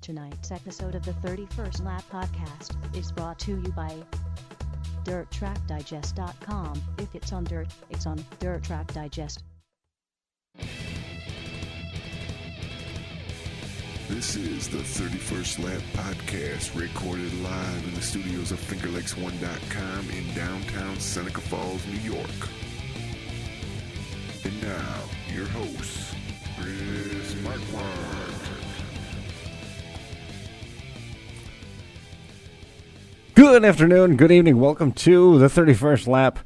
Tonight's episode of the 31st Lap Podcast is brought to you by DirtTrackDigest.com. If it's on dirt, it's on Dirt Track Digest. This is the 31st Lap Podcast, recorded live in the studios of FingerLakes1.com in downtown Seneca Falls, New York. And now, your hosts, Chris Marquardt. Good afternoon, good evening, welcome to the 31st Lap.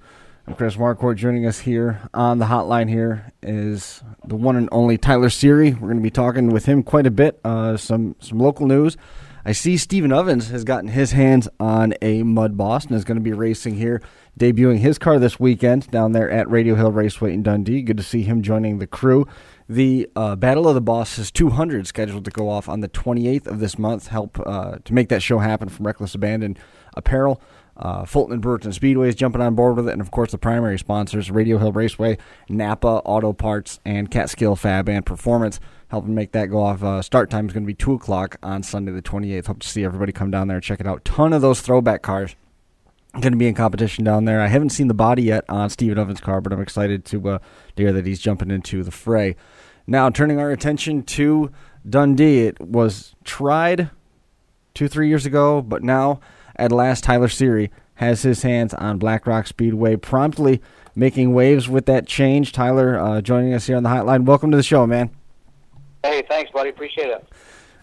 I'm Chris Marquardt. Joining us here on the hotline here is the one and only Tyler Siri. We're going to be talking with him quite a bit, some local news. I see Steven Ovens has gotten his hands on a Mud Boss and is going to be racing here, debuting his car this weekend down there at Radio Hill Raceway in Dundee. Good to see him joining the crew. The Battle of the Bosses 200 scheduled to go off on the 28th of this month. Help to make that show happen from Reckless Abandon Apparel. Fulton and Brewerton Speedway is jumping on board with it, and of course the primary sponsors, Radio Hill Raceway, Napa Auto Parts, and Catskill Fab and Performance, helping make that go off. Start time is going to be 2 o'clock on Sunday the 28th. Hope to see everybody come down there and check it out. Ton of those throwback cars going to be in competition down there. I haven't seen the body yet on Steven Ovens' car, but I'm excited to hear that he's jumping into the fray. Now, turning our attention to Dundee. It was tried 2-3 years ago, but now, at last, Tyler Siri has his hands on Black Rock Speedway, promptly making waves with that change. Tyler, joining us here on the hotline. Welcome to the show, man. Hey, thanks, buddy. Appreciate it.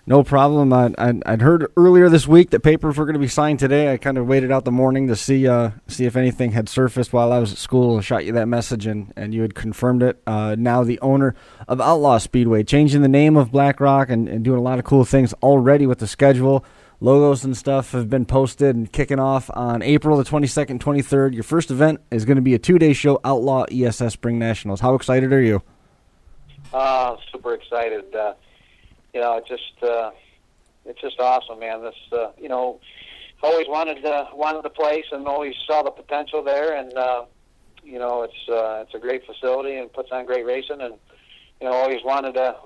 No problem. I'd heard earlier this week that papers were going to be signed today. I kind of waited out the morning to see if anything had surfaced while I was at school. I shot you that message, and you had confirmed it. Now the owner of Outlaw Speedway, changing the name of Black Rock and doing a lot of cool things already with the schedule. Logos and stuff have been posted and kicking off on April the 22nd, 23rd. Your first event is going to be a 2-day show, Outlaw ESS Spring Nationals. How excited are you? Super excited. It's just awesome, man. This, always wanted the place and always saw the potential there, and it's a great facility and puts on great racing, and always wanted to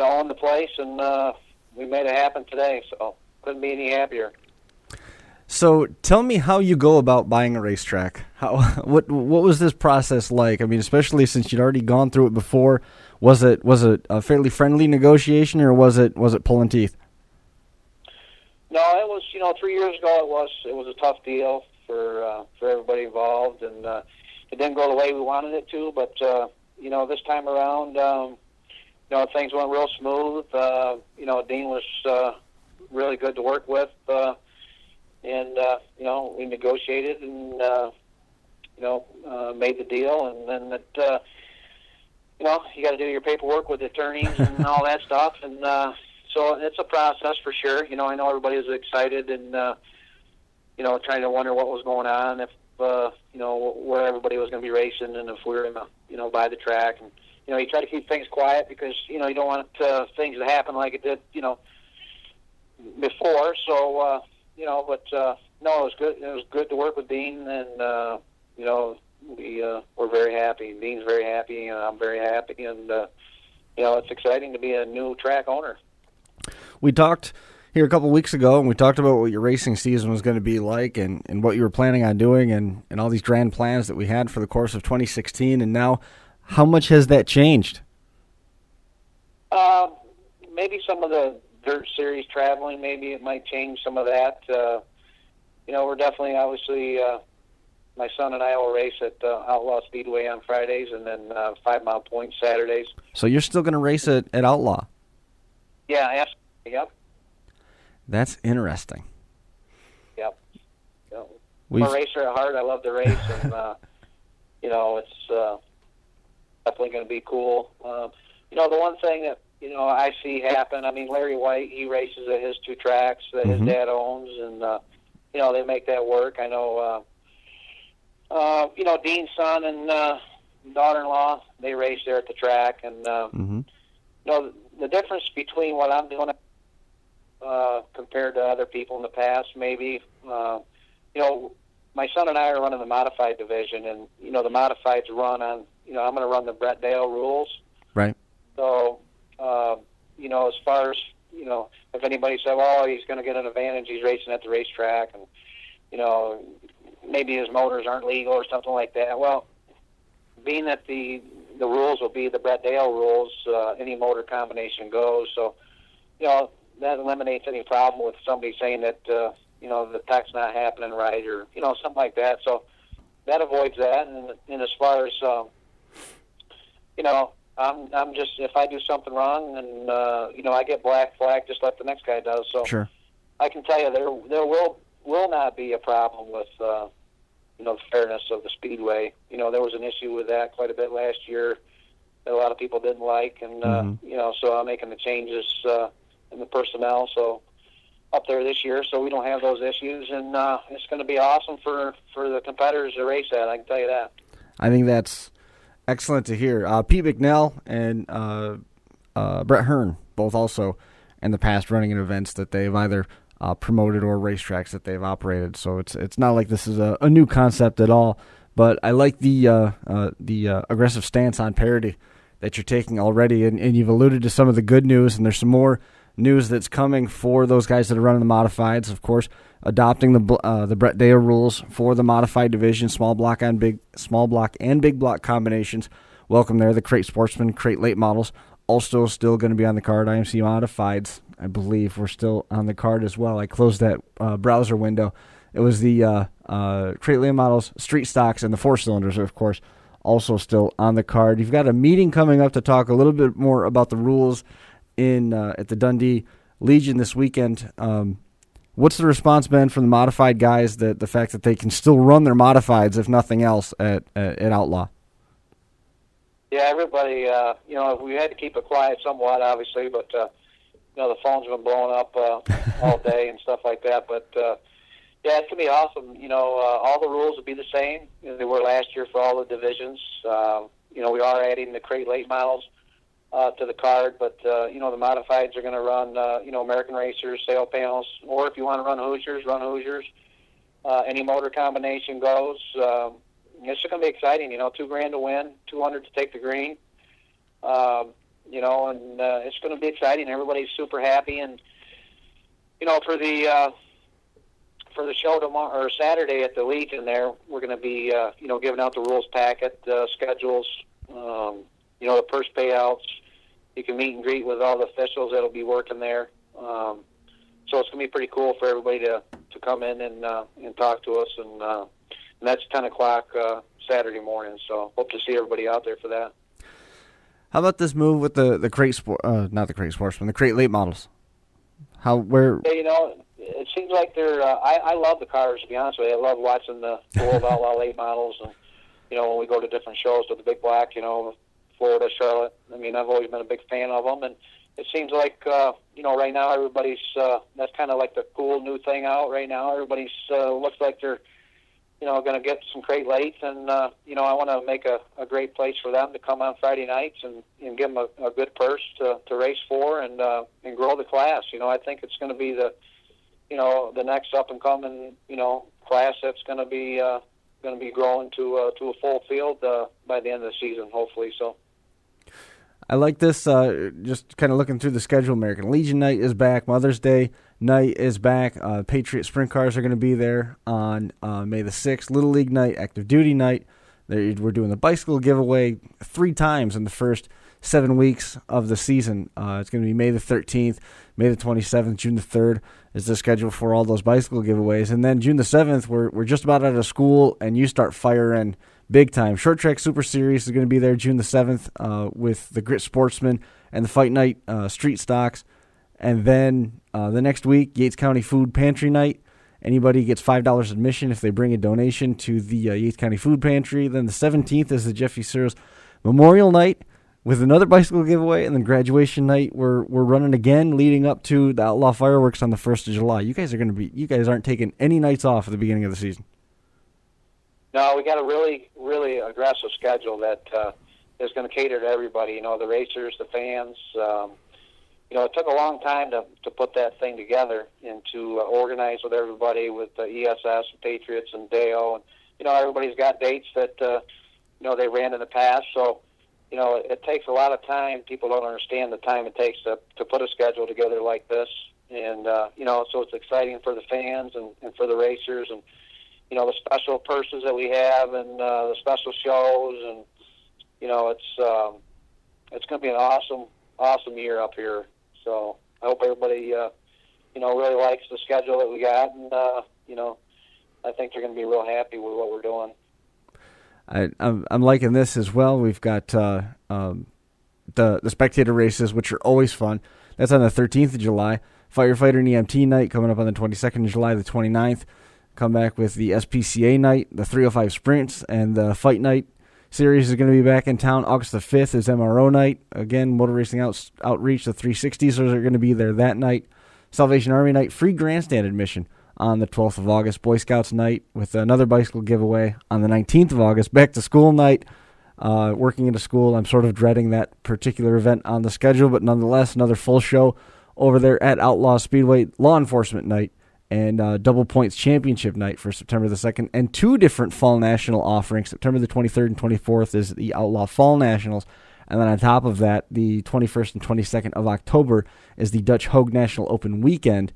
own the place, and we made it happen today. So couldn't be any happier. So tell me how you go about buying a racetrack. What was this process like? I mean, especially since you'd already gone through it before. Was it a fairly friendly negotiation, or was it pulling teeth? No, it was 3 years ago. It was a tough deal for everybody involved, and it didn't go the way we wanted it to. But this time around, things went real smooth. Dean was really good to work with, and we negotiated and made the deal, and then you got to do your paperwork with attorneys and all that stuff, and so it's a process for sure. I know everybody was excited and trying to wonder what was going on, if where everybody was going to be racing, and if we were going to buy the track, and you try to keep things quiet because you don't want things to happen like it did before. So but no, it was good. It was good to work with Dean, and we're very happy. Dean's very happy, and I'm very happy, and it's exciting to be a new track owner. We talked here a couple weeks ago, and we talked about what your racing season was going to be like, and what you were planning on doing, and all these grand plans that we had for the course of 2016. And now, how much has that changed? Maybe some of the dirt series traveling, maybe it might change some of that. We're definitely, obviously, my son and I will race at Outlaw Speedway on Fridays, and then 5 Mile Point Saturdays. So you're still going to race at Outlaw? Yeah, absolutely. Yep. That's interesting. Yep. I'm a racer at heart. I love to race, and it's definitely going to be cool. The one thing that I see happen, I mean, Larry White, he races at his 2 tracks that his dad owns, and they make that work. I know Dean's son and daughter-in-law, they race there at the track, and the difference between what I'm doing compared to other people in the past, maybe, my son and I are running the modified division, and the modifieds run on, I'm going to run the Brett Dale rules. Right. So, as far as if anybody said, well, he's going to get an advantage, he's racing at the racetrack, and, maybe his motors aren't legal or something like that. Well, being that the rules will be the Brett Dale rules, any motor combination goes. So, that eliminates any problem with somebody saying that, the tech's not happening right or, something like that. So that avoids that. And as far as, I'm just, if I do something wrong and, I get black flag just like the next guy does. So Sure. I can tell you there will not be a problem with, the fairness of the Speedway. There was an issue with that quite a bit last year that a lot of people didn't like. And, so I'm making the changes in the personnel. So up there this year, so we don't have those issues. And it's going to be awesome for the competitors to race at. I can tell you that. I think that's excellent to hear. Pete McNell and Brett Hearn, both also in the past running in events that they've either promoted or racetracks that they've operated. So it's not like this is a new concept at all. But I like the aggressive stance on parity that you're taking already, and you've alluded to some of the good news, and there's some more news that's coming for those guys that are running the modifieds. Of course, adopting the Brett Dale rules for the modified division, small block and big block combinations. Welcome there. The Crate Sportsman, Crate Late models also still going to be on the card. IMC Modifieds, I believe, were still on the card as well. I closed that browser window. It was the Crate Late models, street stocks, and the 4-cylinders, of course, also still on the card. You've got a meeting coming up to talk a little bit more about the rules at the Dundee Legion this weekend. What's the response been from the modified guys, that the fact that they can still run their modifieds, if nothing else, at Outlaw? Yeah, everybody, we had to keep it quiet somewhat, obviously, but, the phones have been blowing up all day and stuff like that. But, yeah, it's going to be awesome. All the rules will be the same as they were last year for all the divisions. We are adding the Crate Late models to the card, but, the modifieds are going to run, American Racers, sail panels, or if you want to run Hoosiers, run Hoosiers. Any motor combination goes. It's just going to be exciting, $2,000 to win, $200 to take the green. And it's going to be exciting. Everybody's super happy. And, for the show tomorrow or Saturday at the Legion there, we're going to be, giving out the rules packet, schedules, the purse payouts. You can meet and greet with all the officials that'll be working there. So it's going to be pretty cool for everybody to come in and talk to us. And that's 10 o'clock Saturday morning. So hope to see everybody out there for that. How about this move with the Crate not the Crate Sportsman, the Crate Late models? It seems like they're. I love the cars, to be honest with you. I love watching the World Outlaw Late models, and when we go to different shows with the Big Black, Florida, Charlotte. I mean, I've always been a big fan of them, and it seems like right now everybody's. That's kind of like the cool new thing out right now. Everybody's looks like they're going to get some Crate Lates, and I want to make a great place for them to come on Friday nights and give them a good purse to race for and grow the class. I think it's going to be the next up and coming class that's going to be growing to a full field by the end of the season, hopefully. So I like this. Just kind of looking through the schedule. American Legion night is back. Mother's Day night is back. Patriot Sprint Cars are going to be there on May the 6th. Little League night, Active Duty night. We're doing the bicycle giveaway 3 times in the first 7 weeks of the season. It's going to be May the 13th, May the 27th, June the 3rd is the schedule for all those bicycle giveaways. And then June the 7th, we're just about out of school, and you start firing big time. Short Track Super Series is going to be there June the 7th with the Grit Sportsman and the Fight Night Street Stocks. And then the next week, Yates County Food Pantry Night. Anybody gets $5 admission if they bring a donation to the Yates County Food Pantry. Then the 17th is the Jeffy Searles Memorial Night with another bicycle giveaway. And then graduation night, we're running again leading up to the Outlaw Fireworks on the 1st of July. You guys aren't taking any nights off at the beginning of the season. No, we got a really, really aggressive schedule that is going to cater to everybody. The racers, the fans. It took a long time to put that thing together and to organize with everybody, with ESS, and Patriots, and Dale. And, everybody's got dates that, they ran in the past. So, it takes a lot of time. People don't understand the time it takes to put a schedule together like this. And, so it's exciting for the fans and for the racers and, the special purses that we have and the special shows. And, it's going to be an awesome year up here. So I hope everybody, really likes the schedule that we got. And, I think they're going to be real happy with what we're doing. I'm liking this as well. We've got the spectator races, which are always fun. That's on the 13th of July. Firefighter and EMT night coming up on the 22nd of July, the 29th. Come back with the SPCA night, the 305 sprints, and the fight night series is going to be back in town. August the 5th is MRO night. Again, motor racing outreach, the 360s are going to be there that night. Salvation Army night, free grandstand admission on the 12th of August. Boy Scouts night with another bicycle giveaway on the 19th of August. Back to school night, working into school. I'm sort of dreading that particular event on the schedule, but nonetheless, another full show over there at Outlaw Speedway. Law enforcement night and Double Points Championship night for September the 2nd. And two different Fall National offerings. September the 23rd and 24th is the Outlaw Fall Nationals. And then on top of that, the 21st and 22nd of October is the Dutch Hogue National Open Weekend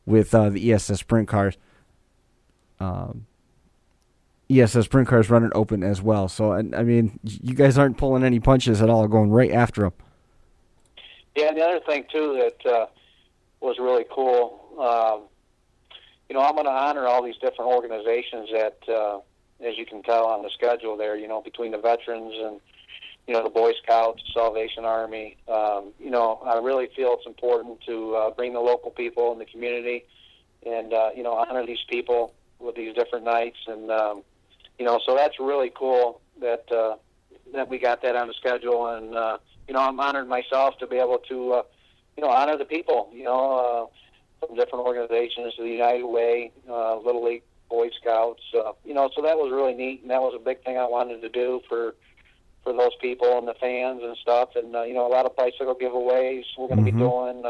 with the ESS Sprint Cars. ESS Sprint Cars running open as well. So, I mean, you guys aren't pulling any punches at all, going right after them. Yeah, and the other thing, too, that was really cool, I'm going to honor all these different organizations that, as you can tell on the schedule there, between the veterans and, the Boy Scouts, Salvation Army. I really feel it's important to bring the local people in the community and, honor these people with these different nights. And, so that's really cool that we got that on the schedule. And, I'm honored myself to be able to, honor the people, from different organizations, the United Way, Little League, Boy Scouts. So that was really neat, and that was a big thing I wanted to do for those people and the fans and stuff. And, a lot of bicycle giveaways we're going to be doing.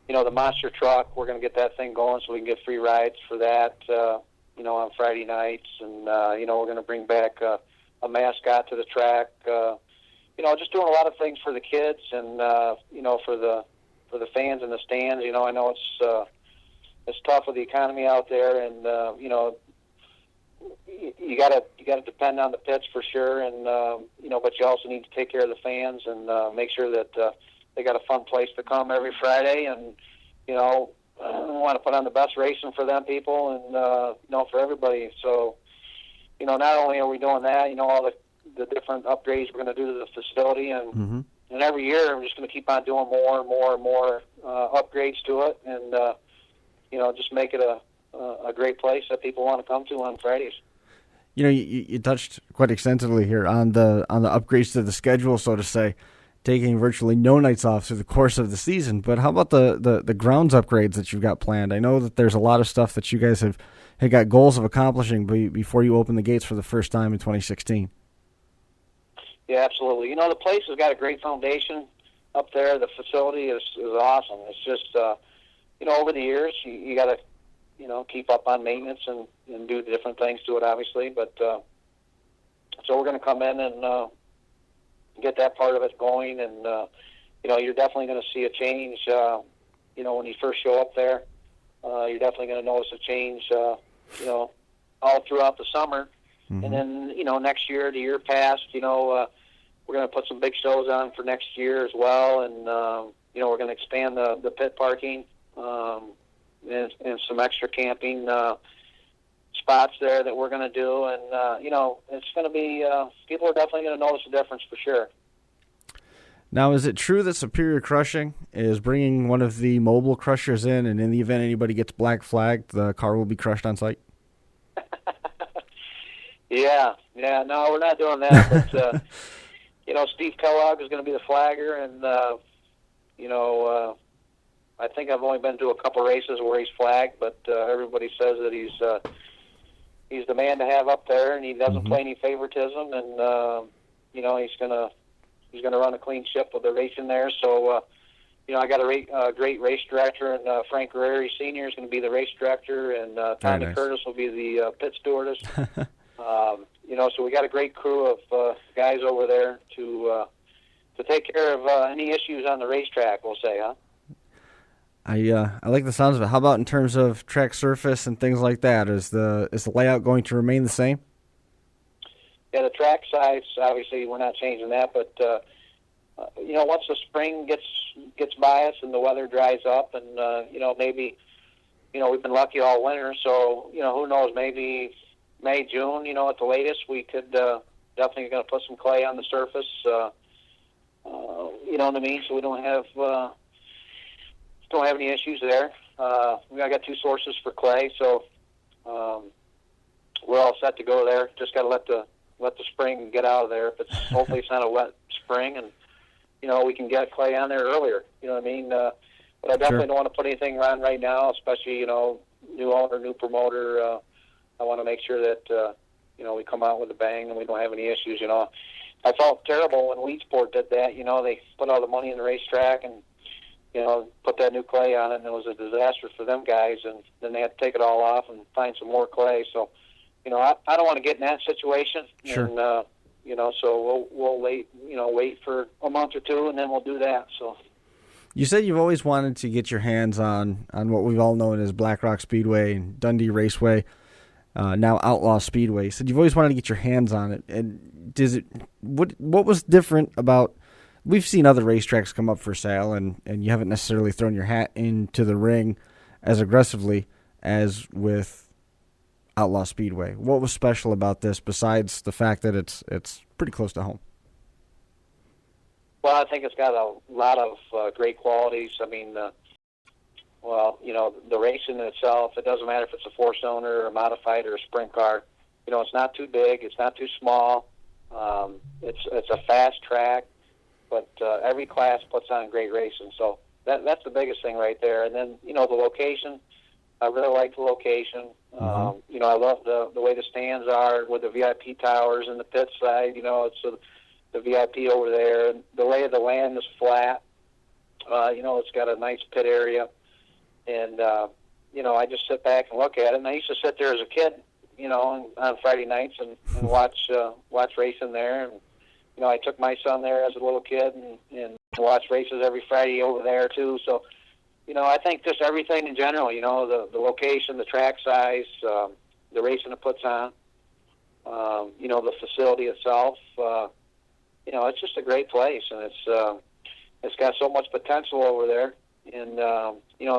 The monster truck, we're going to get that thing going so we can get free rides for that, on Friday nights. And, we're going to bring back a mascot to the track. Just doing a lot of things for the kids and, for the fans in the stands. I know it's tough with the economy out there, and, you gotta depend on the pits for sure, and but you also need to take care of the fans and make sure that they got a fun place to come every Friday, and we want to put on the best racing for them people and for everybody. So not only are we doing that, all the different upgrades we're going to do to the facility, and every year we're just going to keep on doing more and more and more upgrades to it, and just make it a great place that people want to come to on Fridays. You touched quite extensively here on the upgrades to the schedule, so to say, taking virtually no nights off through the course of the season. But how about the grounds upgrades that you've got planned? I know that there's a lot of stuff that you guys have got goals of accomplishing before you open the gates for the first time in 2016. Yeah, absolutely. The place has got a great foundation up there. The facility is awesome. It's just, over the years, you got to, keep up on maintenance and do different things to it, obviously. But so we're going to come in and get that part of it going. And, you're definitely going to see a change, when you first show up there. You're definitely going to notice a change, all throughout the summer. And then, next year, the year past, we're going to put some big shows on for next year as well. And, we're going to expand the pit parking and some extra camping spots there that we're going to do. And, it's going to be, people are definitely going to notice a difference for sure. Now, is it true that Superior Crushing is bringing one of the mobile crushers in, and in the event anybody gets black flagged, the car will be crushed on site? Yeah, no, we're not doing that. But, Steve Kellogg is going to be the flagger, and, I think I've only been to a couple races where he's flagged, but everybody says that he's the man to have up there, and he doesn't play any favoritism, and, he's going to run a clean ship with the racing there. So, I got a great race director, and Frank Guerreri Sr. is going to be the race director, and Tommy Curtis will be the pit stewardess. So we got a great crew of guys over there to take care of any issues on the racetrack, we'll say, huh? I like the sounds of it. How about in terms of track surface and things like that? Is the layout going to remain the same? Yeah, the track size, obviously, we're not changing that, but once the spring gets by us and the weather dries up, and maybe we've been lucky all winter, so who knows? Maybe May, June, at the latest, we could definitely going to put some clay on the surface. What I mean, so we don't have any issues there. We got 2 sources for clay, so we're all set to go there. Just got to let the spring get out of there. If it's hopefully it's not a wet spring, and we can get clay on there earlier. You know what I mean? But I definitely don't want to put anything on right now, especially new owner, new promoter. I want to make sure that we come out with a bang and we don't have any issues. I felt terrible when Weedsport did that. They put all the money in the racetrack and put that new clay on it, and it was a disaster for them guys. And then they had to take it all off and find some more clay. So, I don't want to get in that situation. Sure. And so we'll wait for a month or 2, and then we'll do that. So. You said you've always wanted to get your hands on what we've all known as Black Rock Speedway and Dundee Raceway, now Outlaw Speedway. You said you've always wanted to get your hands on it. And what was different about? We've seen other racetracks come up for sale, and you haven't necessarily thrown your hat into the ring as aggressively as with Outlaw Speedway. What was special about this besides the fact that it's pretty close to home? Well, I think it's got a lot of great qualities. I mean, the racing itself, it doesn't matter if it's a 4-cylinder or a modified or a sprint car. It's not too big. It's not too small. It's a fast track, but every class puts on great racing. So that's the biggest thing right there. And then, the location. I really like the location. Mm-hmm. I love the way the stands are with the VIP towers and the pit side. It's the VIP over there. And the lay of the land is flat. It's got a nice pit area. And, I just sit back and look at it. And I used to sit there as a kid, on Friday nights and watch racing there. And, I took my son there as a little kid and watched races every Friday over there, too. So, I think just everything in general, the location, the track size, the racing it puts on, the facility itself, it's just a great place, and it's got so much potential over there, and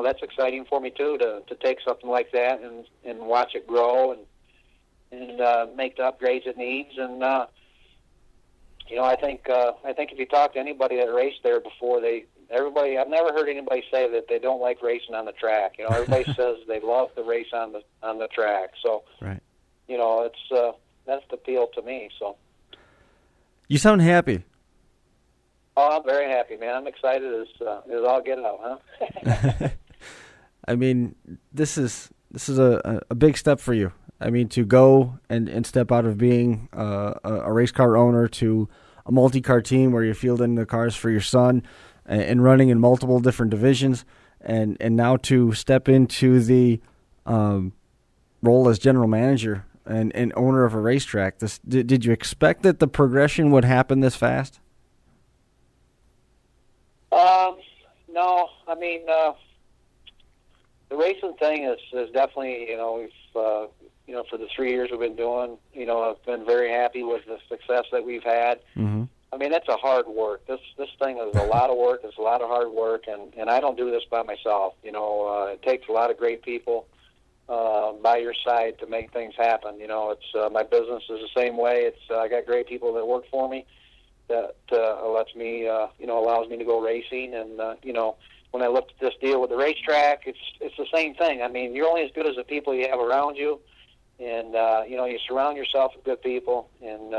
that's exciting for me too to take something like that and watch it grow and make the upgrades it needs, and I think if you talk to anybody that raced there before, I've never heard anybody say that they don't like racing on the track. Everybody says they love the race on the track. So, right. That's the appeal to me. So, you sound happy. Oh, I'm very happy, man. I'm excited as all get out, huh? I mean, this is a big step for you. I mean, to go and step out of being a race car owner to a multi-car team where you're fielding the cars for your son and running in multiple different divisions, and now to step into the role as general manager and owner of a racetrack. Did you expect that the progression would happen this fast? No. I mean, the racing thing is definitely, we've, for the 3 years we've been doing, I've been very happy with the success that we've had. Mm-hmm. I mean, it's a hard work. This thing is a lot of work. It's a lot of hard work, and I don't do this by myself. It takes a lot of great people by your side to make things happen. It's my business is the same way. I got great people that work for me that lets me, allows me to go racing. And when I looked at this deal with the racetrack, it's the same thing. I mean, you're only as good as the people you have around you, and you surround yourself with good people, and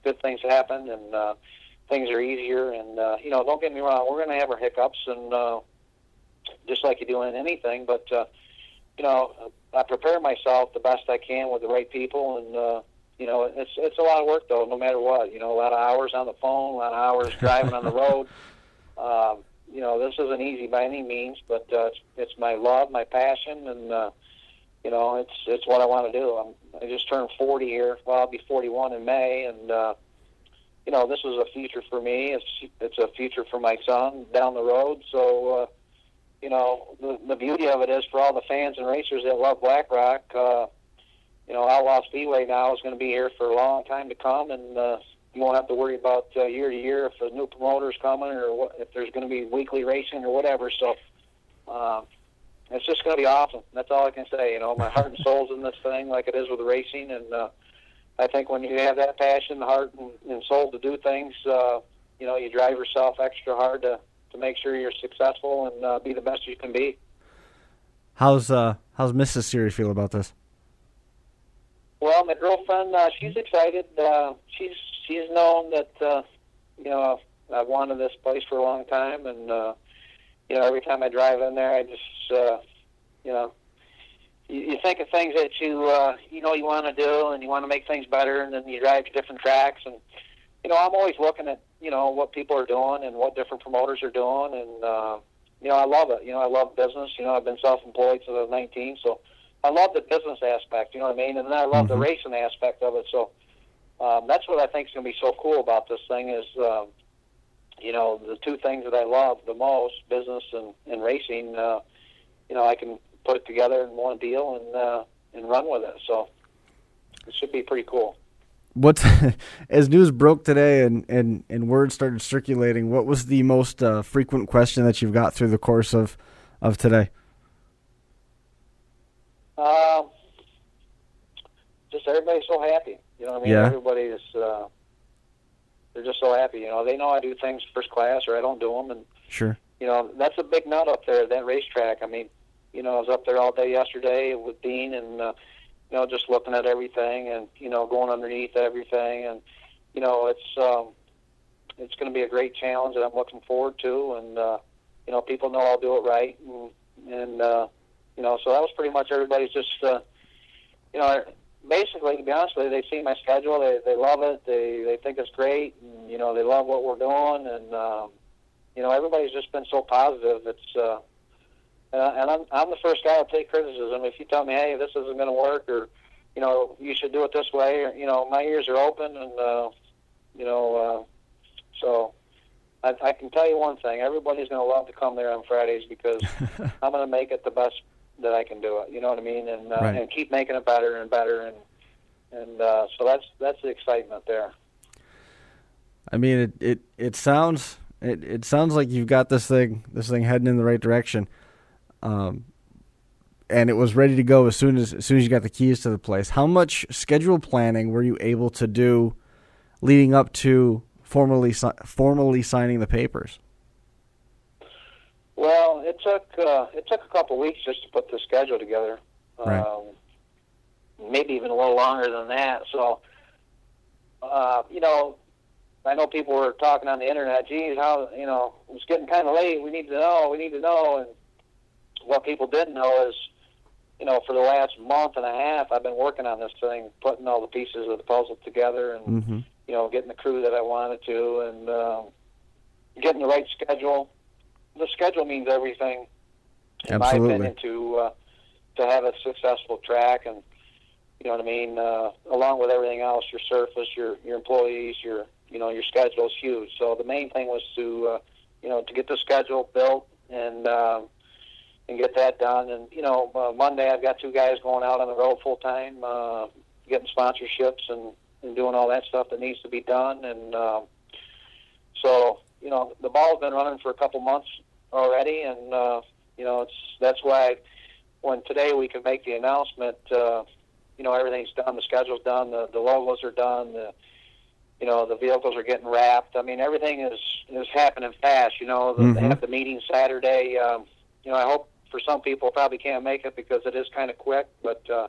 good things happen, and things are easier. And don't get me wrong, we're going to have our hiccups, and just like you do in anything. But I prepare myself the best I can with the right people, and it's a lot of work though, no matter what. A lot of hours on the phone, a lot of hours driving on the road. This isn't easy by any means, but it's my love, my passion, and it's what I want to do. I just turned 40 here. Well, I'll be 41 in May, and this is a future for me. It's a future for my son down the road. So, the beauty of it is for all the fans and racers that love Black Rock. Outlaw Speedway now is going to be here for a long time to come, and you won't have to worry about year to year if a new promoter's coming or if there's going to be weekly racing or whatever. So it's just going to be awesome. That's all I can say. My heart and soul's in this thing like it is with racing, and I think when you have that passion, heart, and soul to do things, you drive yourself extra hard to make sure you're successful and be the best you can be. How's Mrs. Siri feel about this? Well, my girlfriend, she's excited. She's known that I've wanted this place for a long time, and every time I drive in there, I just you think of things that you want to do, and you want to make things better, and then you drive to different tracks, and I'm always looking at what people are doing and what different promoters are doing, and I love it. I love business. I've been self-employed since I was 19, so I love the business aspect. You know what I mean? And then I love the racing aspect of it. So that's what I think is going to be so cool about this thing is the two things that I love the most, business and racing. I can put it together in one deal and run with it. So it should be pretty cool. As news broke today and word started circulating, what was the most frequent question that you've got through the course of today? Just everybody's so happy. You know what I mean? Yeah. Everybody is, they're just so happy. They know I do things first class or I don't do them. And, Sure. That's a big nut up there, that racetrack. I mean, I was up there all day yesterday with Dean and, just looking at everything and, going underneath everything. And, it's going to be a great challenge that I'm looking forward to. And, people know I'll do it right. And so that was pretty much everybody's just, basically, to be honest with you, they see my schedule. They love it. They think it's great. And, they love what we're doing. And, everybody's just been so positive. It's, and I'm the first guy to take criticism. If you tell me, hey, this isn't going to work, or you should do it this way, or my ears are open, and so I can tell you one thing: everybody's going to love to come there on Fridays because I'm going to make it the best that I can do it. You know what I mean? And Right. and keep making it better and better, and so that's the excitement there. I mean, it sounds like you've got this thing heading in the right direction. And it was ready to go as soon as you got the keys to the place. How much schedule planning were you able to do leading up to formally signing the papers? Well, it took a couple weeks just to put the schedule together. Right. Maybe even a little longer than that. So, I know people were talking on the internet. Geez, how it's getting kind of late. We need to know. And what people didn't know is, for the last month and a half, I've been working on this thing, putting all the pieces of the puzzle together, and getting the crew that I wanted to, and getting the right schedule. The schedule means everything, in Absolutely. my opinion, to have a successful track, and you know what I mean. Along with everything else, your surface, your employees, your schedule is huge. So the main thing was to get the schedule built and get that done. And Monday I've got two guys going out on the road full time, getting sponsorships and doing all that stuff that needs to be done. And so the ball's been running for a couple months already, and that's why when today we can make the announcement, everything's done, the schedule's done, the logos are done, the vehicles are getting wrapped. I mean, everything is happening fast. They have the meeting Saturday. I hope for some people probably can't make it because it is kind of quick, but I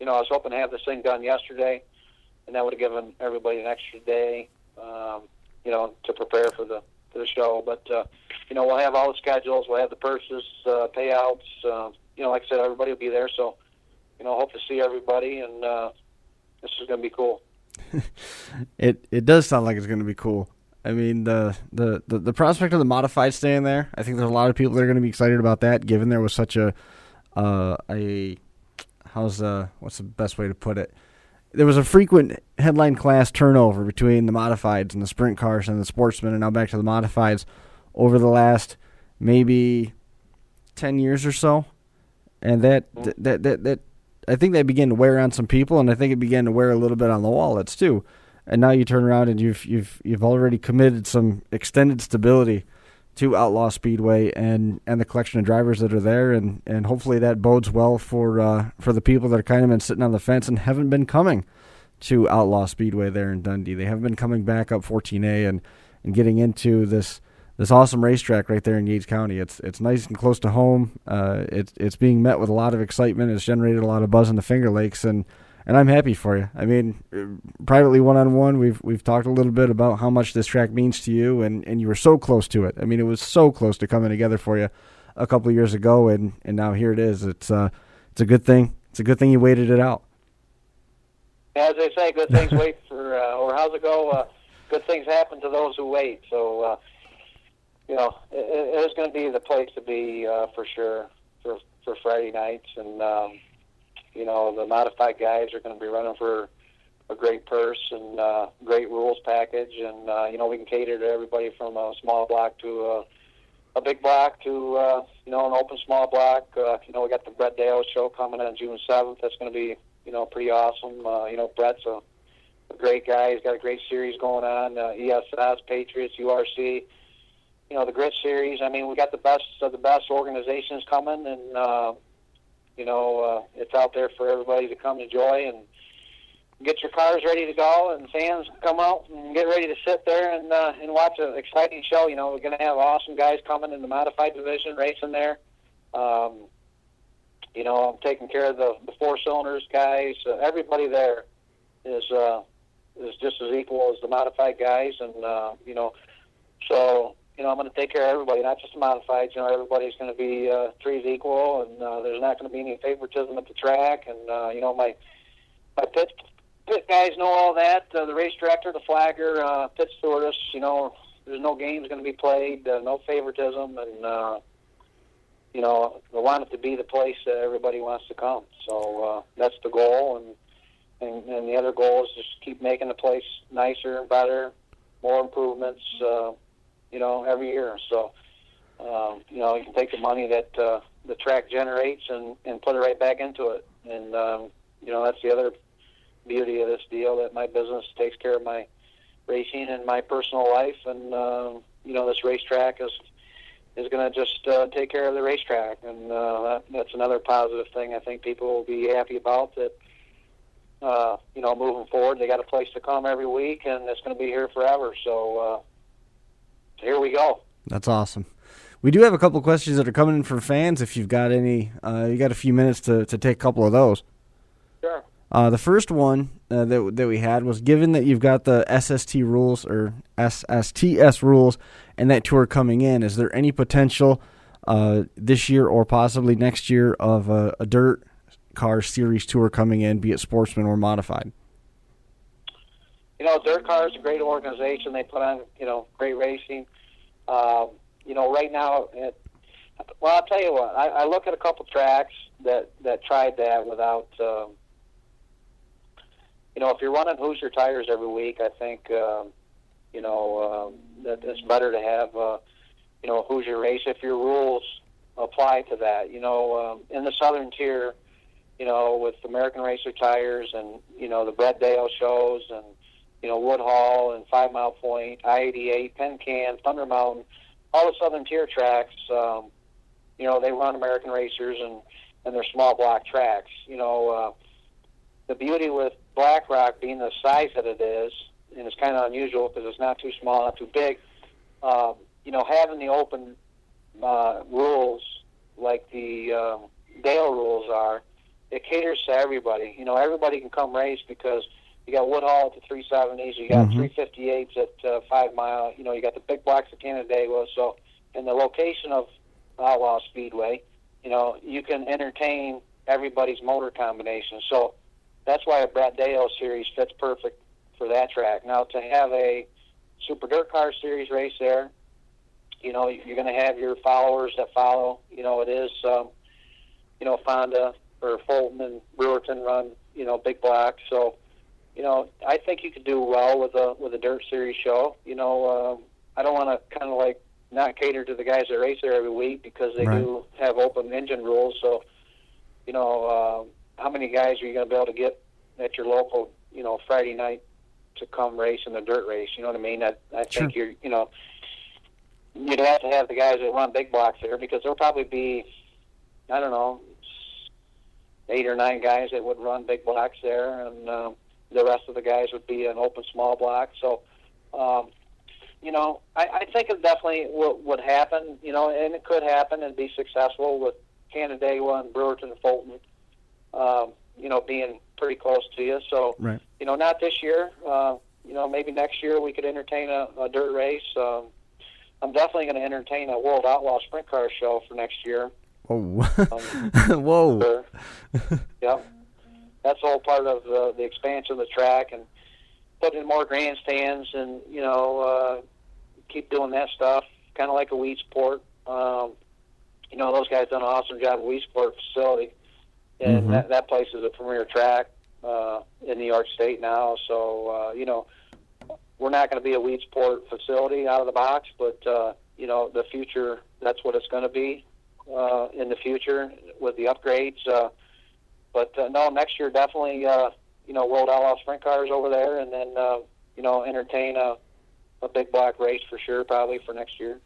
was hoping to have this thing done yesterday, and that would have given everybody an extra day, to prepare for the show. But we'll have all the schedules, we'll have the purses, payouts. Like I said, everybody will be there. So hope to see everybody, and this is going to be cool. It does sound like it's going to be cool. I mean, the prospect of the modified staying there, I think there's a lot of people that are going to be excited about that, given there was such a what's the best way to put it? There was a frequent headline class turnover between the modifieds and the sprint cars and the sportsmen, and now back to the modifieds over the last maybe 10 years or so. And that I think that began to wear on some people, and I think it began to wear a little bit on the wallets too. And now you turn around and you've already committed some extended stability to Outlaw Speedway and the collection of drivers that are there, and hopefully that bodes well for the people that are kind of been sitting on the fence and haven't been coming to Outlaw Speedway there in Dundee. They haven't been coming back up 14A and getting into this awesome racetrack right there in Yates County. It's nice and close to home. It's being met with a lot of excitement. It's generated a lot of buzz in the Finger Lakes, and I'm happy for you. I mean, privately, one-on-one, we've talked a little bit about how much this track means to you, and you were so close to it. I mean, it was so close to coming together for you a couple of years ago, and now here it is. It's a good thing. It's a good thing you waited it out. As they say, good things wait for, or how's it go? Good things happen to those who wait. So, it is going to be the place to be for sure for Friday nights, and the modified guys are going to be running for a great purse and great rules package, and we can cater to everybody from a small block to a big block to an open small block. We got the Brett Dale show coming on June 7th. That's going to be pretty awesome. Brett's a great guy. He's got a great series going on. ESS, Patriots, URC. The Grit Series. I mean, we got the best of the best organizations coming, and it's out there for everybody to come enjoy and get your cars ready to go, and fans come out and get ready to sit there and watch an exciting show. We're going to have awesome guys coming in the modified division racing there. I'm taking care of the four cylinders guys. Everybody there is just as equal as the modified guys, and so. I'm going to take care of everybody, not just the modifieds. Everybody's going to be treated equal, and there's not going to be any favoritism at the track. And my pit guys know all that. The race director, the flagger, pit stewardess. There's no games going to be played, no favoritism, and they want it to be the place that everybody wants to come. So that's the goal, and the other goal is just keep making the place nicer and better, more improvements. Every year. So, you can take the money that the track generates and put it right back into it. And, that's the other beauty of this deal, that my business takes care of my racing and my personal life. And, this racetrack is going to just take care of the racetrack. And that's another positive thing I think people will be happy about, that, moving forward, they got a place to come every week, and it's going to be here forever. So, here we go. That's awesome. We do have a couple questions that are coming in from fans. If you've got any, you got a few minutes to take a couple of those. Sure. The first one that we had was, given that you've got the SST rules or SSTS rules and that tour coming in, is there any potential this year or possibly next year of a dirt car series tour coming in, be it sportsman or modified? Dirt Car is a great organization. They put on, great racing. Right now, I'll tell you what, I look at a couple tracks that tried that without, if you're running Hoosier tires every week, I think, that it's better to have, a Hoosier race if your rules apply to that. In the Southern Tier, with American Racer tires and, the Brett Dale shows and, Woodhall and 5 Mile Point, I-88, Penn Can, Thunder Mountain, all the Southern Tier tracks, they run American Racers and they're small block tracks. The beauty with Black Rock being the size that it is, and it's kind of unusual because it's not too small, not too big, having the open rules like the Dale rules are, it caters to everybody. Everybody can come race because you got Woodhall at the 370s, you got 358s at 5 Mile, you got the big blocks at Canandaigua. So, in the location of Outlaw Speedway, you can entertain everybody's motor combination. So, that's why a Brett Dale series fits perfect for that track. Now, to have a Super Dirt Car Series race there, you're going to have your followers that follow. It is, Fonda, or Fulton and Brewerton run, big blocks. So, I think you could do well with a dirt series show. I don't want to kind of like not cater to the guys that race there every week because they do have open engine rules. So, how many guys are you going to be able to get at your local, Friday night to come race in a dirt race? You know what I mean? I think you'd have to have the guys that run big blocks there because there'll probably be, I don't know, 8 or 9 guys that would run big blocks there, and the rest of the guys would be an open small block. So, I think it definitely would happen, and it could happen and be successful with Canandaigua and Brewerton and Fulton, being pretty close to you. So, not this year. Maybe next year we could entertain a dirt race. I'm definitely going to entertain a World Outlaw Sprint Car show for next year. Oh, whoa. Sure. Yeah. That's all part of the expansion of the track and putting in more grandstands and, keep doing that stuff, kind of like a Weedsport. Those guys done an awesome job at Weedsport facility, and that place is a premier track in New York State now. So, we're not going to be a Weedsport facility out of the box, but, the future, that's what it's going to be in the future with the upgrades. No, next year definitely, World Outlaw Sprint Cars over there, and then, entertain a big block race for sure, probably for next year.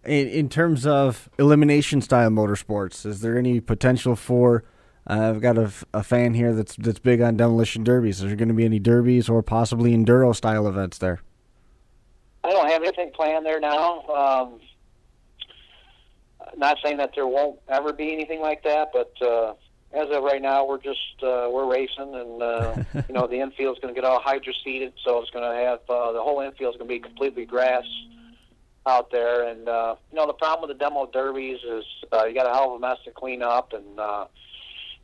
In terms of elimination style motorsports, is there any potential for? I've got a fan here that's big on demolition derbies. Is there going to be any derbies or possibly enduro style events there? I don't have anything planned there now. Not saying that there won't ever be anything like that, but as of right now, we're racing, and the infield's going to get all hydro seeded, so it's going to have the whole infield's going to be completely grass out there. And the problem with the demo derbies is you got a hell of a mess to clean up, and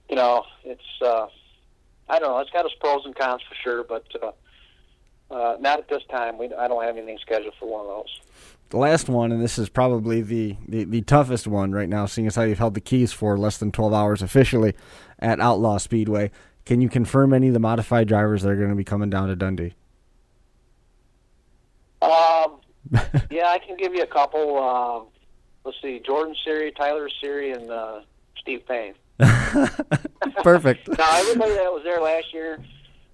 it's I don't know, it's got its pros and cons for sure, but not at this time. I don't have anything scheduled for one of those. The last one, and this is probably the toughest one right now, seeing as how you've held the keys for less than 12 hours officially at Outlaw Speedway. Can you confirm any of the modified drivers that are going to be coming down to Dundee? Yeah, I can give you a couple. Let's see, Jordan Siri, Tyler Siri, and Steve Payne. Perfect. Now, everybody that was there last year,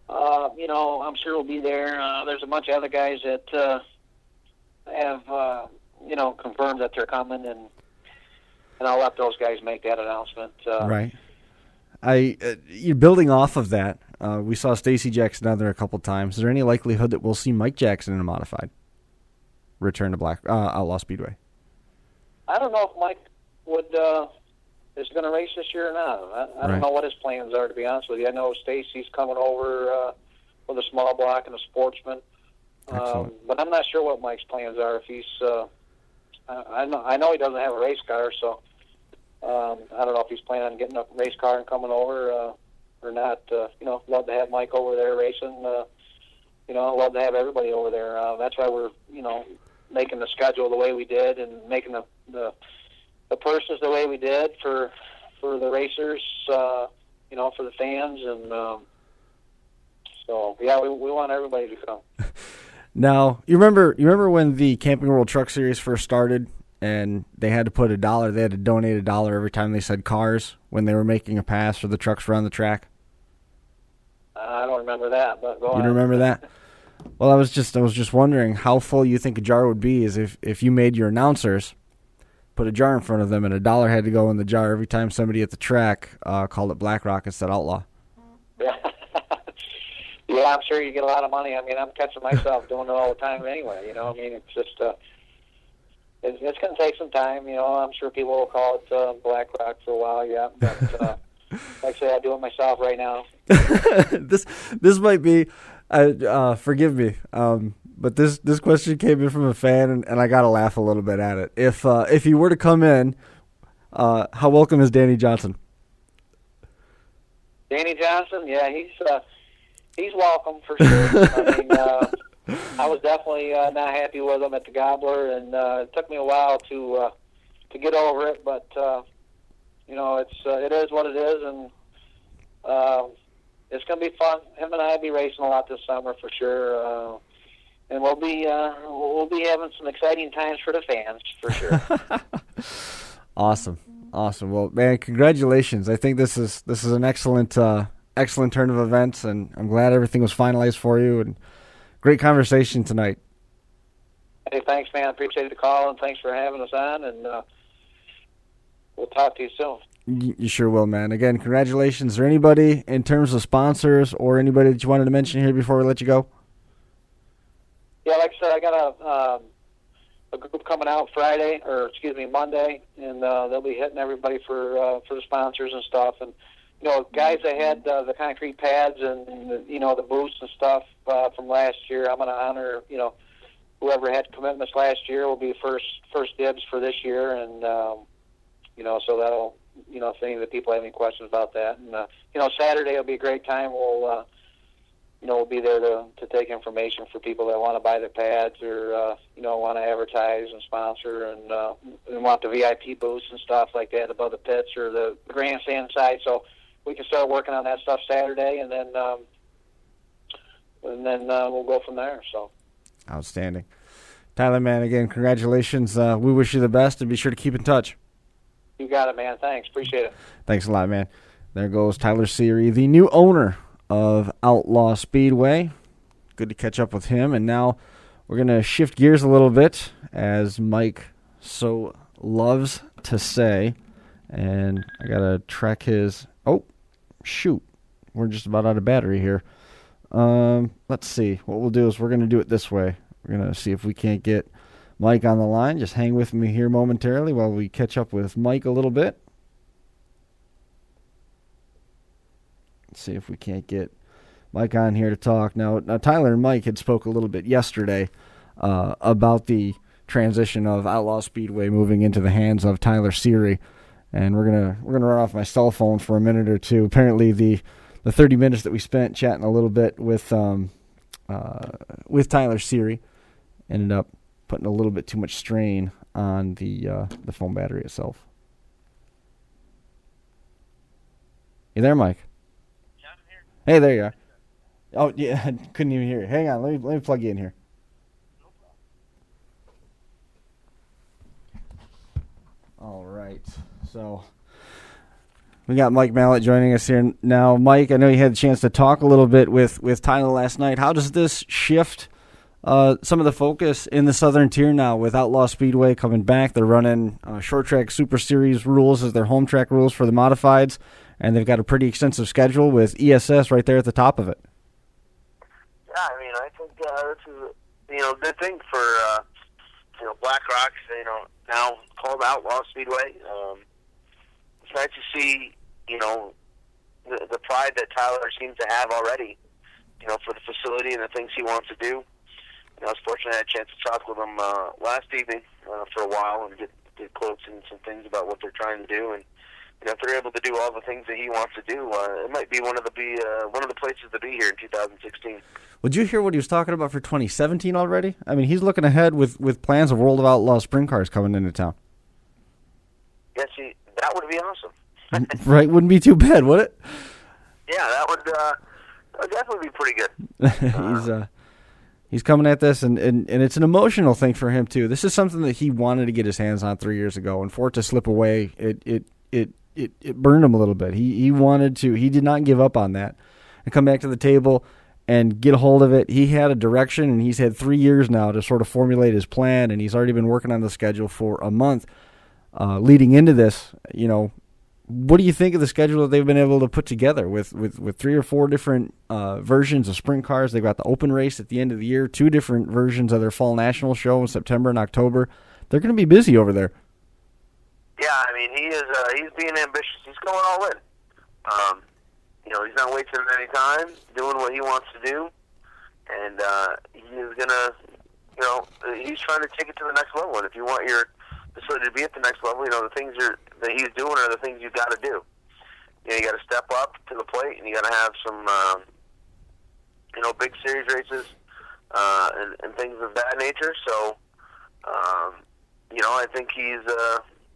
I'm sure will be there. There's a bunch of other guys that have, confirmed that they're coming, and I'll let those guys make that announcement. Right. You're building off of that. We saw Stacy Jackson down there a couple times. Is there any likelihood that we'll see Mike Jackson in a modified return to Outlaw Speedway? I don't know if Mike is going to race this year or not. I don't know what his plans are, to be honest with you. I know Stacy's coming over with a small block and a sportsman. But I'm not sure what Mike's plans are. If he's, I know he doesn't have a race car, so I don't know if he's planning on getting a race car and coming over or not. Love to have Mike over there racing. Love to have everybody over there. That's why we're, making the schedule the way we did and making the purses the way we did for the racers, for the fans, and so yeah, we want everybody to come. Now, you remember when the Camping World Truck Series first started, and they had to put $1. They had to donate $1 every time they said cars when they were making a pass for the trucks around the track. I don't remember that, but go on. You don't remember that? Well, I was just wondering how full you think a jar would be, is if you made your announcers put a jar in front of them and $1 had to go in the jar every time somebody at the track called it Black Rock instead of Outlaw. Yeah, I'm sure you get a lot of money. I mean, I'm catching myself doing it all the time anyway. It's just it's going to take some time. I'm sure people will call it Black Rock for a while. Yeah, but like I say, I do it myself right now. This might be. Forgive me, but this question came in from a fan, and I got to laugh a little bit at it. If he were to come in, how welcome is Danny Johnson? Danny Johnson, yeah, he's welcome for sure. I mean, I was definitely not happy with him at the Gobbler, and it took me a while to get over it. But it is what it is, and it's going to be fun. Him and I will be racing a lot this summer for sure, and we'll be having some exciting times for the fans for sure. Awesome. Well, man, congratulations. I think this is an excellent turn of events, and I'm glad everything was finalized for you. And great conversation tonight. Hey, thanks, man. I appreciate the call, and thanks for having us on. And we'll talk to you soon. You sure will, man. Again, congratulations. Is there anybody in terms of sponsors or anybody that you wanted to mention here before we let you go? Yeah, like I said, I got a group coming out Monday, and they'll be hitting everybody for the sponsors and stuff. And guys that had the concrete pads and the boosts and stuff from last year, I'm going to honor whoever had commitments last year will be first dibs for this year, and so that'll if any of the people have any questions about that, and Saturday will be a great time. We'll be there to take information for people that want to buy their pads or want to advertise and sponsor and want the VIP booths and stuff like that above the pits or the grandstand side. So we can start working on that stuff Saturday, and then we'll go from there. So outstanding, Tyler, man. Again, congratulations. We wish you the best, and be sure to keep in touch. You got it, man. Thanks. Appreciate it. Thanks a lot, man. There goes Tyler Siri, the new owner of Outlaw Speedway. Good to catch up with him. And now we're going to shift gears a little bit, as Mike so loves to say. And I got to track his... Oh, shoot. We're just about out of battery here. Let's see. What we'll do is we're going to do it this way. We're going to see if we can't get Mike on the line. Just hang with me here momentarily while we catch up with Mike a little bit. Let's see if we can't get Mike on here to talk. Now Tyler and Mike had spoke a little bit yesterday about the transition of Outlaw Speedway moving into the hands of Tyler Siri, and we're gonna run off my cell phone for a minute or two. Apparently, the 30 minutes that we spent chatting a little bit with Tyler Siri ended up putting a little bit too much strain on the phone battery itself. You there, Mike? Yeah, I'm here. Hey, there you are. Oh, yeah, I couldn't even hear you. Hang on, let me plug you in here. No problem. All right, so we got Mike Mallet joining us here now. Mike, I know you had a chance to talk a little bit with Tyler last night. How does this shift some of the focus in the Southern Tier now with Outlaw Speedway coming back? They're running short track Super Series rules as their home track rules for the modifieds, and they've got a pretty extensive schedule with ESS right there at the top of it. Yeah, I mean, I think this is a good thing for Black Rock. Now called Outlaw Speedway. It's nice to see the pride that Tyler seems to have already. For the facility and the things he wants to do. I was fortunate I had a chance to talk with him last evening for a while and get quotes and some things about what they're trying to do. And if they're able to do all the things that he wants to do, it might be one of the places to be here in 2016. Would you hear what he was talking about for 2017 already? I mean, he's looking ahead with plans of World of Outlaw sprint cars coming into town. Yeah, see, that would be awesome. Right? Wouldn't be too bad, would it? Yeah, that would definitely be pretty good. He's coming at this, and it's an emotional thing for him too. This is something that he wanted to get his hands on 3 years ago, and for it to slip away, it burned him a little bit. He wanted to. He did not give up on that, and come back to the table and get a hold of it. He had a direction, and he's had 3 years now to sort of formulate his plan, and he's already been working on the schedule for a month leading into this. What do you think of the schedule that they've been able to put together with 3 or 4 different versions of sprint cars? They've got the open race at the end of the year, 2 different versions of their fall national show in September and October. They're going to be busy over there. Yeah, I mean, he's being ambitious. He's going all in. He's not wasting any time doing what he wants to do, and he's gonna, he's trying to take it to the next level. And if you want your facility to be at the next level, the things that he's doing are the things you've got to do. You got to step up to the plate, and you got to have some, big series races and things of that nature. So, I think he's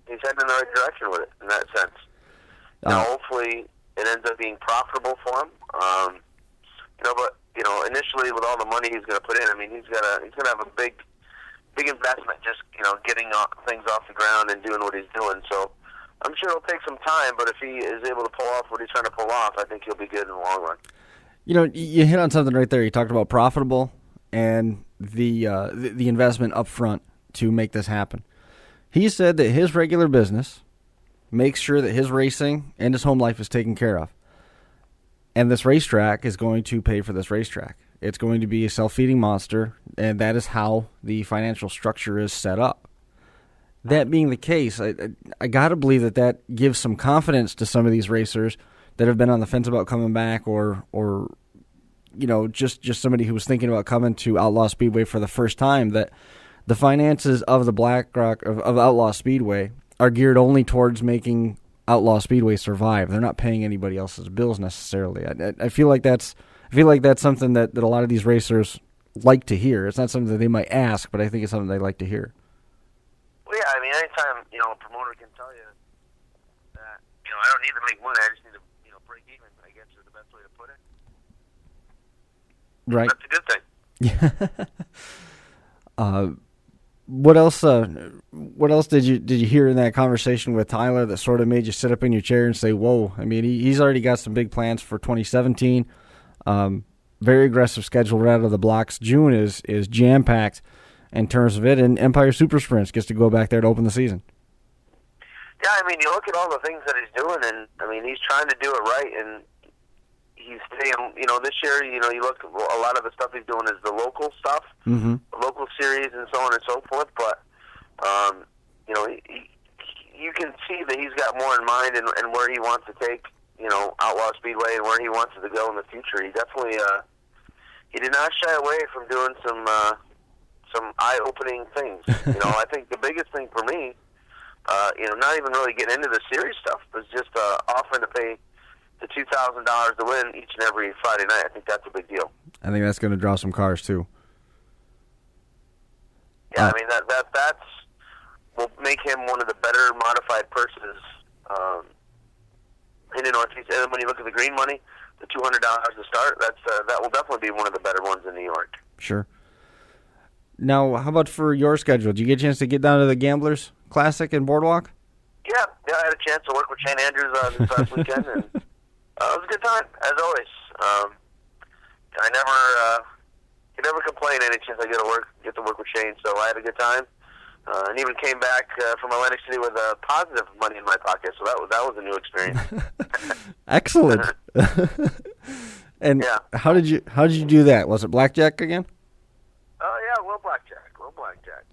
heading in the right direction with it in that sense. Now, hopefully, it ends up being profitable for him. But initially with all the money he's going to put in, I mean, he's going to have a big investment just getting things off the ground and doing what he's doing. So I'm sure it'll take some time, but if he is able to pull off what he's trying to pull off, I think he'll be good in the long run. You hit on something right there. You talked about profitable and the investment up front to make this happen. He said that his regular business makes sure that his racing and his home life is taken care of. And this racetrack is going to pay for this racetrack. It's going to be a self-feeding monster, and that is how the financial structure is set up. That being the case, I got to believe that gives some confidence to some of these racers that have been on the fence about coming back, or just somebody who was thinking about coming to Outlaw Speedway for the first time, that the finances of the Black Rock of Outlaw Speedway are geared only towards making Outlaw Speedway survive. They're not paying anybody else's bills necessarily. I feel like that's something that a lot of these racers like to hear. It's not something that they might ask, but I think it's something they like to hear. Well, yeah, I mean, anytime a promoter can tell you that I don't need to make money, I just need to break even, I guess is the best way to put it. Right. That's a good thing. Yeah. What else did you hear in that conversation with Tyler that sort of made you sit up in your chair and say, "Whoa"? I mean, he's already got some big plans for 2017. Very aggressive schedule right out of the blocks. June is jam packed in terms of it, and Empire Super Sprints gets to go back there to open the season. Yeah, I mean, you look at all the things that he's doing, and I mean, he's trying to do it right, and he's staying. This year, you look, a lot of the stuff he's doing is the local stuff, the local series, and so on and so forth. But you can see that he's got more in mind and where he wants to take Outlaw Speedway and where he wants it to go in the future. He definitely he did not shy away from doing some eye-opening things. I think the biggest thing for me, not even really getting into the series stuff, was just offering to pay the $2,000 to win each and every Friday night. I think that's a big deal. I think that's going to draw some cars too. Yeah, I mean that's will make him one of the better modified purses in the Northeast. And when you look at the green money, the $200 to start, that will definitely be one of the better ones in New York. Sure. Now, how about for your schedule? Did you get a chance to get down to the Gamblers Classic in Boardwalk? Yeah, I had a chance to work with Shane Andrews this last weekend, and it was a good time, as always. I never complain any chance I get to work with Shane, so I had a good time. And even came back from Atlantic City with positive money in my pocket, so that was a new experience. Excellent. And yeah. How did you do that? Was it blackjack again? Oh yeah, well blackjack.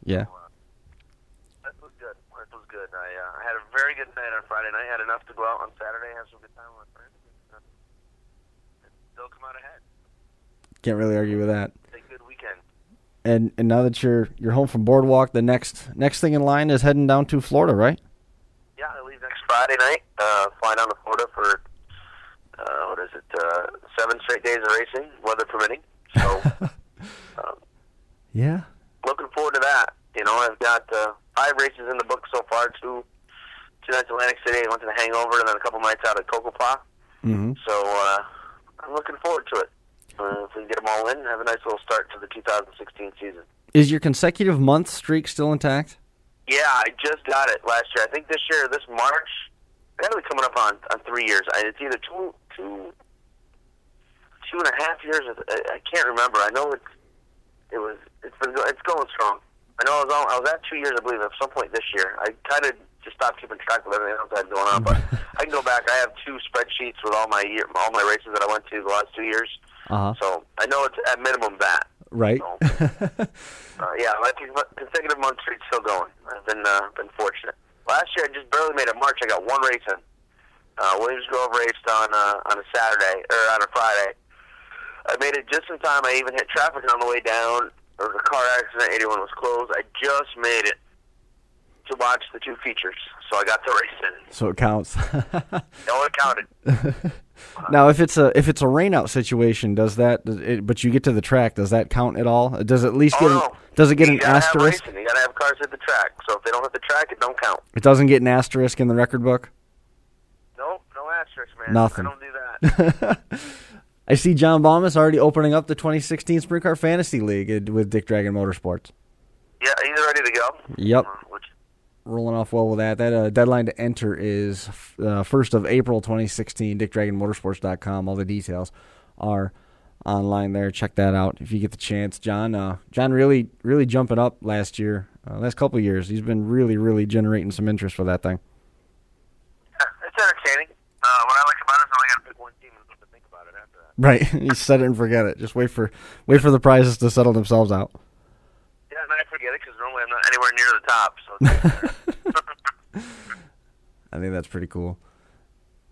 Yeah. That was good. I had a very good night on Friday night. I had enough to go out on Saturday, have some good time with friends, and still come out ahead. Can't really argue with that. It's a good weekend. And now that you're home from Boardwalk, the next thing in line is heading down to Florida, right? Yeah, I leave next Friday night. Fly down to Florida for 7 straight days of racing, weather permitting. So, yeah, looking forward to that. I've got 5 races in the book so far. Two nights in Atlantic City. I went to the Hangover, and then a couple nights out at Cocopah. Mm-hmm. So I'm looking forward to it. If we can get them all in, have a nice little start to the 2016 season. Is your consecutive month streak still intact? Yeah, I just got it last year. I think this year, this March, I got to be coming up on 3 years. It's either two and a half years. I can't remember. I know it's going strong. I know I was at 2 years, I believe, at some point this year. I kind of just stopped keeping track of everything else I had going on, but I can go back. I have 2 spreadsheets with all my races that I went to the last 2 years. Uh-huh. So I know it's at minimum that. Right. So, yeah, my consecutive month streak's still going. I've been fortunate. Last year I just barely made it March. I got 1 race in. Williams Grove raced on a Saturday or on a Friday. I made it just in time. I even hit traffic on the way down. There was a car accident. 81 was closed. I just made it to watch the 2 features, so I got to race in. So it counts. No, it counted. Now, if it's a rainout situation, but you get to the track, does that count at all? Does it at least does it get an asterisk? You got to have cars hit the track. So if they don't hit the track, it don't count. It doesn't get an asterisk in the record book? No, tricks, man. Nothing. I don't do that. I see John Baumus already opening up the 2016 Sprint Car Fantasy League with Dick Dragon Motorsports. Yeah, he's ready to go. Yep. Rolling off well with that. That deadline to enter is 1st of April 2016, dickdragonmotorsports.com. All the details are online there. Check that out if you get the chance. John really jumping up last year, last couple of years. He's been really generating some interest for that thing. It's entertaining. What I like about it is I only got to pick one team and have to think about it after that. Right. You set it and forget it. Just wait for the prizes to settle themselves out. Yeah, and I forget it because normally I'm not anywhere near the top. So I think that's pretty cool.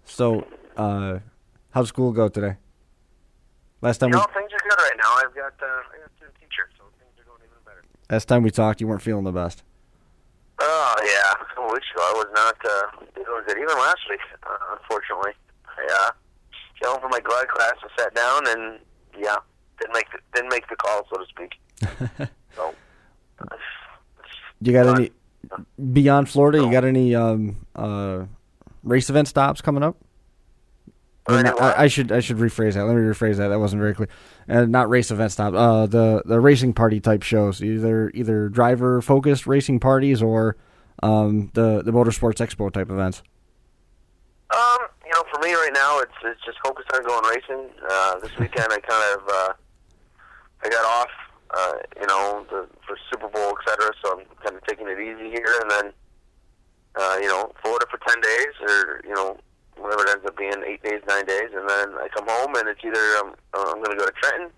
So, how'd school go today? Last time things are good right now. I got a teacher, so things are going even better. Last time we talked, you weren't feeling the best. Oh, yeah. A couple weeks ago, I was not feeling good. Even last week, unfortunately. I got home from my glide class and sat down and, didn't make the call, so to speak. So, you got any, beyond Florida, you got any race event stops coming up? I should rephrase that. Let me rephrase that. That wasn't very clear. Not race event stop. The racing party type shows, either driver focused racing parties or the Motorsports Expo type events. For me right now, it's just focused on going racing. This weekend, I kind of I got off, for Super Bowl, etc. So I'm kind of taking it easy here, and then Florida for 10 days, or whatever it ends up being, 8 days, 9 days, and then I come home, and it's either I'm going to go to Trenton,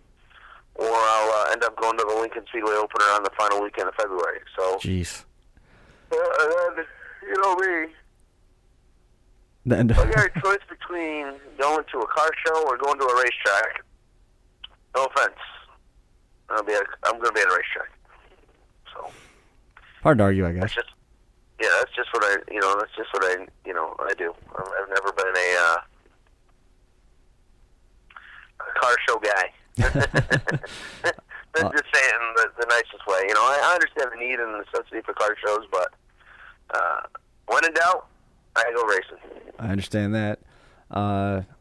or I'll end up going to the Lincoln Speedway opener on the final weekend of February. So, jeez, me. I got a choice between going to a car show or going to a racetrack. No offense, I'm going to be at a racetrack. So hard to argue, I guess. That's just what I do. I've never been a car show guy. Just saying the nicest way. I understand the need and the necessity for car shows, but when in doubt, I go racing. I understand that.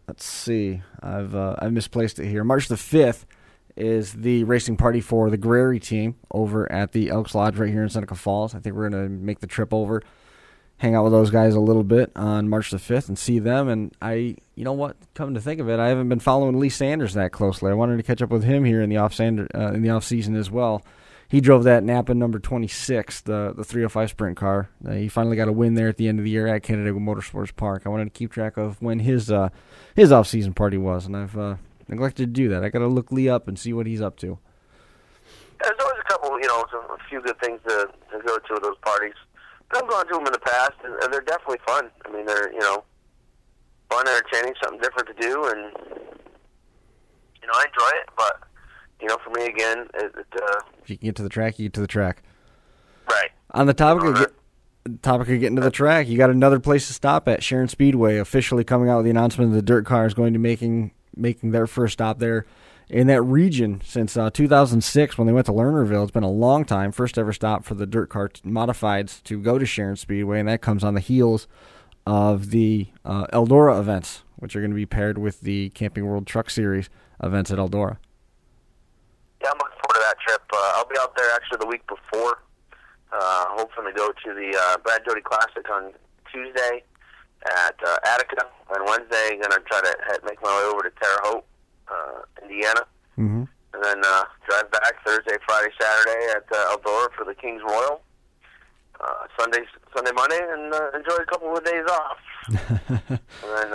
Let's see. I've misplaced it here. March the 5th is the racing party for the Grary team over at the Elks Lodge right here in Seneca Falls. I think we're going to make the trip over, hang out with those guys a little bit on March the 5th and see them. And come to think of it, I haven't been following Lee Sanders that closely. I wanted to catch up with him here in the off season as well. He drove that Napa number 26, the 305 sprint car. He finally got a win there at the end of the year at Canandaigua Motorsports Park. I wanted to keep track of when his off-season party was, and I've neglected to do that. I got to look Lee up and see what he's up to. There's always a couple, a few good things to go to those parties. I've gone to them in the past, and they're definitely fun. I mean, they're fun, entertaining, something different to do, and I enjoy it. But for me again, if you can get to the track, you get to the track. Right. On the topic of getting to the track, you got another place to stop at. Sharon Speedway officially coming out with the announcement that the dirt car is going to making their first stop there in that region since 2006 when they went to Lernerville. It's been a long time. First ever stop for the dirt car modifieds to go to Sharon Speedway, and that comes on the heels of the Eldora events, which are going to be paired with the Camping World Truck Series events at Eldora. Yeah, I'm looking forward to that trip. I'll be out there actually the week before, hoping to go to the Brad Doty Classic on Tuesday at Attica. On Wednesday, I'm going to try to make my way over to Terre Haute, Indiana. Mm-hmm. And then drive back Thursday, Friday, Saturday at Eldora for the King's Royal. Sunday, Monday, and enjoy a couple of days off. And then,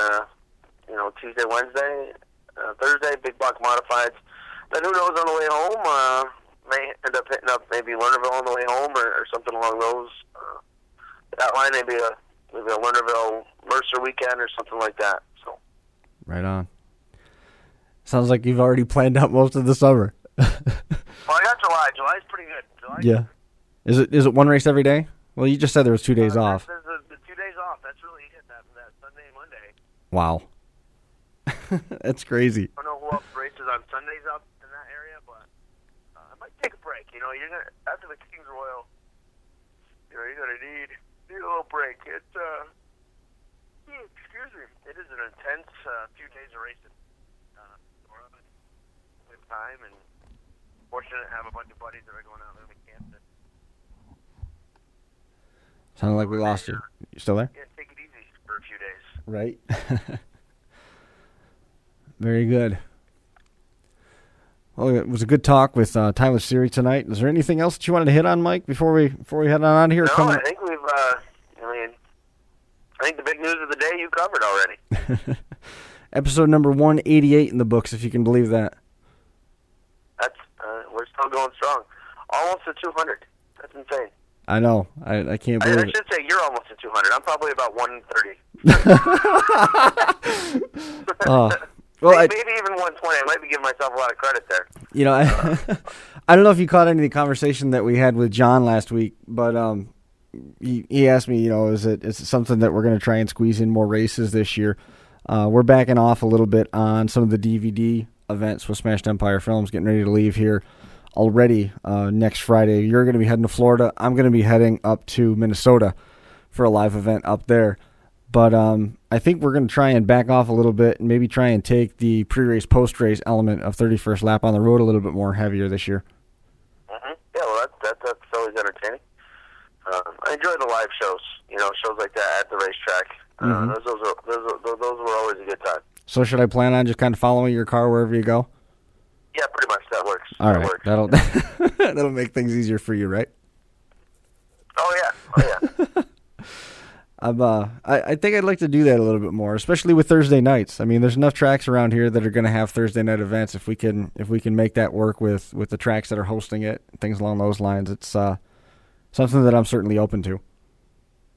Tuesday, Wednesday, Thursday, big block modifieds. Then who knows on the way home? May end up hitting up maybe Lernerville on the way home or something along those. That line, maybe a Lernerville Mercer weekend or something like that. So. Right on. Sounds like you've already planned out most of the summer. Well, I got July. July's pretty good. Yeah. Is it one race every day? Well, you just said there was 2 days off. There's the 2 days off. That's really it. That Sunday and Monday. Wow. That's crazy. I don't know who else races on Sundays up in that area, but I might take a break. You're gonna after the King's Royal. You're gonna need a little break. It's excuse me. It is an intense few days of racing. We're having a good time, and fortunate to have a bunch of buddies that are going out there to camp. Sounded like we lost you. You still there? Yeah, take it easy for a few days. Right. Very good. Well, it was a good talk with Tyler Siri tonight. Is there anything else that you wanted to hit on, Mike, before we head on out of here? No, I think we've. I think the big news of the day you covered already. Episode number 188 in the books, if you can believe that. That's we're still going strong. Almost at 200. That's insane. I know. I can't believe it. I should say you're almost at 200. I'm probably about 130. Well, maybe even 120. I might be giving myself a lot of credit there. You know, I don't know if you caught any of the conversation that we had with John last week, but he asked me, you know, is it something that we're going to try and squeeze in more races this year? We're backing off a little bit on some of the DVD events with Smashed Empire Films, getting ready to leave here already next Friday. You're going to be heading to Florida. I'm going to be heading up to Minnesota for a live event up there. But I think we're going to try and back off a little bit and maybe try and take the pre-race, post-race element of 31st Lap on the road a little bit more heavier this year. Mm-hmm. Yeah, well, that's always entertaining. I enjoy the live shows, you know, shows like that at the racetrack. Those were always a good time. So should I plan on just kind of following your car wherever you go? Yeah, pretty much. That works. All that right, works. that'll make things easier for you, right? Oh yeah. I think I'd like to do that a little bit more, especially with Thursday nights. I mean, there's enough tracks around here that are going to have Thursday night events. If we can make that work with the tracks that are hosting it, things along those lines, it's something that I'm certainly open to.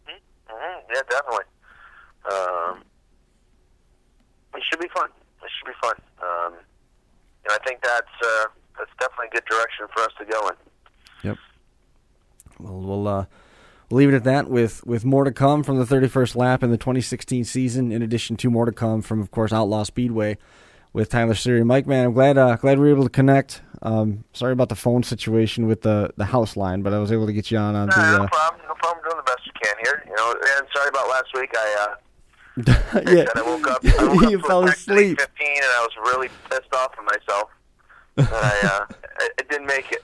Mm-hmm. Yeah, definitely. It should be fun. And I think that's definitely a good direction for us to go in. Yep. Well, we'll leave it at that with more to come from the 31st Lap in the 2016 season, in addition to more to come from, of course, Outlaw Speedway with Tyler Siri. Mike, man, I'm glad we were able to connect. Sorry about the phone situation with the house line, but I was able to get you on No problem. No problem. Doing the best you can here. You know, and sorry about last week. Yeah. I woke up You fell asleep. 15, and I was really pissed off at myself. And I didn't make it.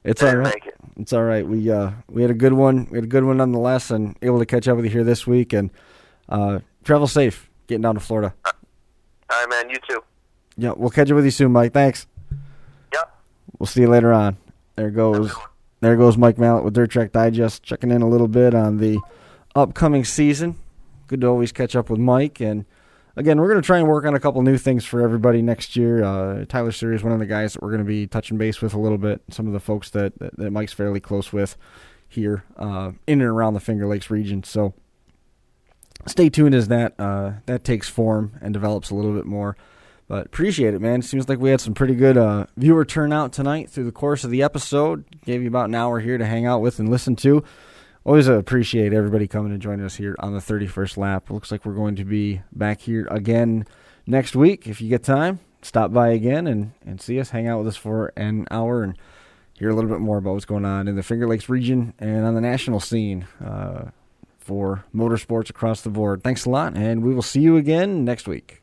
It's all right. It's all right. We had a good one. We had a good one nonetheless, and able to catch up with you here this week. And travel safe getting down to Florida. All right, man. You too. Yeah, we'll catch up with you soon, Mike. Thanks. Yep. We'll see you later on. There goes Mike Mallet with Dirt Track Digest, checking in a little bit on the upcoming season. Good to always catch up with Mike. And again, we're going to try and work on a couple new things for everybody next year. Tyler Siri is one of the guys that we're going to be touching base with a little bit. Some of the folks that Mike's fairly close with here in and around the Finger Lakes region. So stay tuned as that takes form and develops a little bit more. But appreciate it, man. Seems like we had some pretty good viewer turnout tonight through the course of the episode. Gave you about an hour here to hang out with and listen to. Always appreciate everybody coming and joining us here on the 31st Lap. It looks like we're going to be back here again next week. If you get time, stop by again and see us, hang out with us for an hour and hear a little bit more about what's going on in the Finger Lakes region and on the national scene for motorsports across the board. Thanks a lot, and we will see you again next week.